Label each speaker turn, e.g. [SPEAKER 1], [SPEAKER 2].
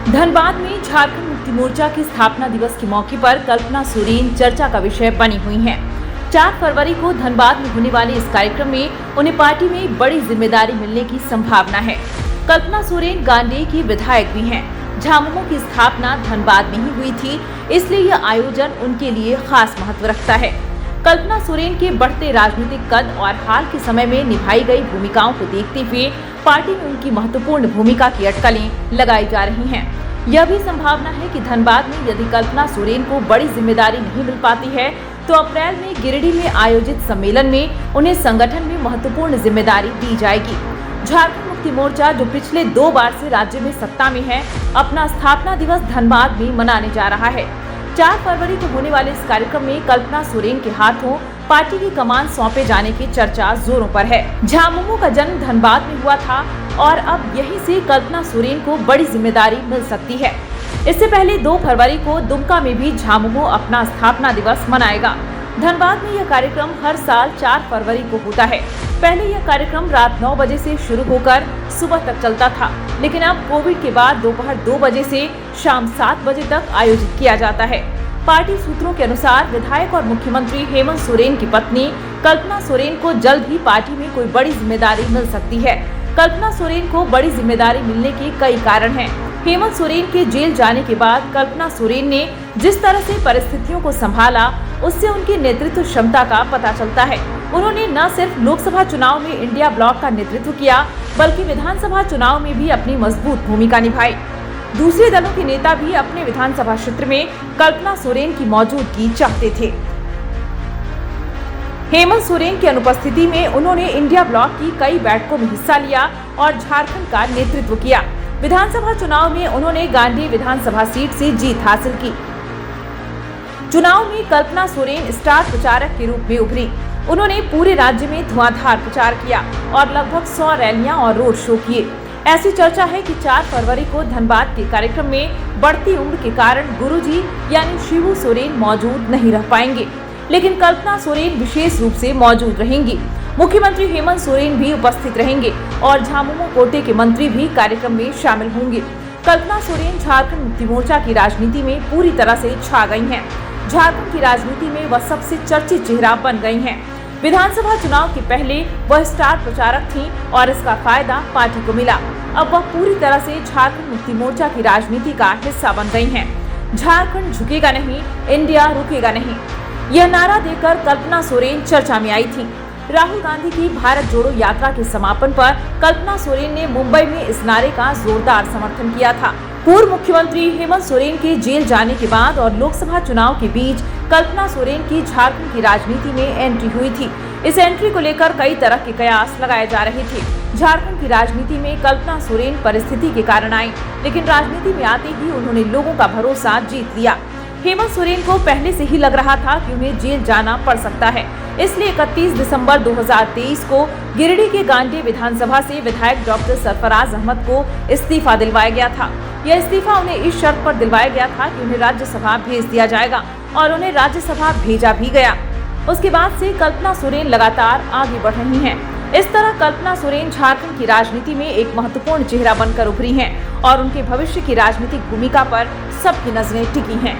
[SPEAKER 1] धनबाद में झारखंड मुक्ति मोर्चा की स्थापना दिवस के मौके पर कल्पना सोरेन चर्चा का विषय बनी हुई हैं। 4 फरवरी को धनबाद में होने वाले इस कार्यक्रम में उन्हें पार्टी में बड़ी जिम्मेदारी मिलने की संभावना है। कल्पना सोरेन गांडेय की विधायक भी हैं। झामुमो की स्थापना धनबाद में ही हुई थी, इसलिए यह आयोजन उनके लिए खास महत्व रखता है। कल्पना सोरेन के बढ़ते राजनीतिक कद और हाल के समय में निभाई गई भूमिकाओं को देखते हुए पार्टी में उनकी महत्वपूर्ण भूमिका की अटकलें लगाई जा रही हैं। यह भी संभावना है कि धनबाद में यदि कल्पना सोरेन को बड़ी जिम्मेदारी नहीं मिल पाती है तो अप्रैल में गिरिडीह में आयोजित सम्मेलन में उन्हें संगठन में महत्वपूर्ण जिम्मेदारी दी जाएगी। झारखंड मुक्ति मोर्चा, जो पिछले 2 बार से राज्य में सत्ता में है, अपना स्थापना दिवस धनबाद में मनाने जा रहा है। 4 फरवरी को होने वाले इस कार्यक्रम में कल्पना सोरेन के हाथों पार्टी की कमान सौंपे जाने की चर्चा जोरों पर है। झामुमो का जन्म धनबाद में हुआ था और अब यहीं से कल्पना सोरेन को बड़ी जिम्मेदारी मिल सकती है। इससे पहले 2 फरवरी को दुमका में भी झामुमो अपना स्थापना दिवस मनाएगा। धनबाद में यह कार्यक्रम हर साल 4 फरवरी को होता है। पहले यह कार्यक्रम रात 9 बजे से शुरू होकर सुबह तक चलता था, लेकिन अब कोविड के बाद दोपहर 2 बजे से शाम 7 बजे तक आयोजित किया जाता है। पार्टी सूत्रों के अनुसार विधायक और मुख्यमंत्री हेमंत सोरेन की पत्नी कल्पना सोरेन को जल्द ही पार्टी में कोई बड़ी जिम्मेदारी मिल सकती है। कल्पना सोरेन को बड़ी जिम्मेदारी मिलने के कई कारण हैं। हेमंत सोरेन के जेल जाने के बाद कल्पना सोरेन ने जिस तरह से परिस्थितियों को संभाला, उससे उनकी नेतृत्व क्षमता का पता चलता है। उन्होंने न सिर्फ लोकसभा चुनाव में इंडिया ब्लॉक का नेतृत्व किया, बल्कि विधानसभा चुनाव में भी अपनी मजबूत भूमिका निभाई। दूसरे दलों के नेता भी अपने विधानसभा क्षेत्र में कल्पना सोरेन की मौजूदगी चाहते थे। हेमंत सोरेन की अनुपस्थिति में उन्होंने इंडिया ब्लॉक की कई बैठकों में हिस्सा लिया और झारखंड का नेतृत्व किया। विधानसभा चुनाव में उन्होंने गांडेय विधानसभा सीट से जीत हासिल की। चुनाव में कल्पना सोरेन स्टार प्रचारक के रूप में उभरी। उन्होंने पूरे राज्य में धुआंधार प्रचार किया और लगभग 100 रैलियां और रोड शो किए। ऐसी चर्चा है कि 4 फरवरी को धनबाद के कार्यक्रम में बढ़ती उम्र के कारण गुरुजी यानी शिबू सोरेन मौजूद नहीं रह पाएंगे, लेकिन कल्पना सोरेन विशेष रूप से मौजूद रहेंगी। मुख्यमंत्री हेमंत सोरेन भी उपस्थित रहेंगे और झामुमो कोटे के मंत्री भी कार्यक्रम में शामिल होंगे। कल्पना सोरेन झारखंड मुक्ति मोर्चा की राजनीति में पूरी तरह से छा गई हैं। झारखंड की राजनीति में वह सबसे चर्चित चेहरा बन गई हैं। विधानसभा चुनाव के पहले वह स्टार प्रचारक थीं और इसका फायदा पार्टी को मिला। अब वह पूरी तरह से झारखंड मुक्ति मोर्चा की राजनीति का हिस्सा बन गई हैं। झारखंड झुकेगा नहीं, इंडिया रुकेगा नहीं, यह नारा देकर कल्पना सोरेन चर्चा में आई थी। राहुल गांधी की भारत जोड़ो यात्रा के समापन पर कल्पना सोरेन ने मुंबई में इस नारे का जोरदार समर्थन किया था। पूर्व मुख्यमंत्री हेमंत सोरेन के जेल जाने के बाद और लोकसभा चुनाव के बीच कल्पना सोरेन की झारखंड की राजनीति में एंट्री हुई थी। इस एंट्री को लेकर कई तरह के कयास लगाए जा रहे थे। झारखंड की राजनीति में कल्पना सोरेन परिस्थिति के कारण आई, लेकिन राजनीति में आते ही उन्होंने लोगों का भरोसा जीत लिया। हेमंत सोरेन को पहले से ही लग रहा था कि उन्हें जेल जाना पड़ सकता है, इसलिए 31 दिसंबर 2023 को गिरिडीह के गांडेय विधानसभा से विधायक डॉक्टर सरफराज अहमद को इस्तीफा दिलवाया गया था। यह इस्तीफा उन्हें इस शर्त पर दिलवाया गया था कि उन्हें राज्यसभा भेज दिया जाएगा और उन्हें राज्यसभा भेजा भी गया। उसके बाद से कल्पना सोरेन लगातार आगे बढ़ रही हैं। इस तरह कल्पना सोरेन झारखंड की राजनीति में एक महत्वपूर्ण चेहरा बनकर उभरी हैं और उनके भविष्य की राजनीतिक भूमिका पर सबकी नजरें टिकी हैं।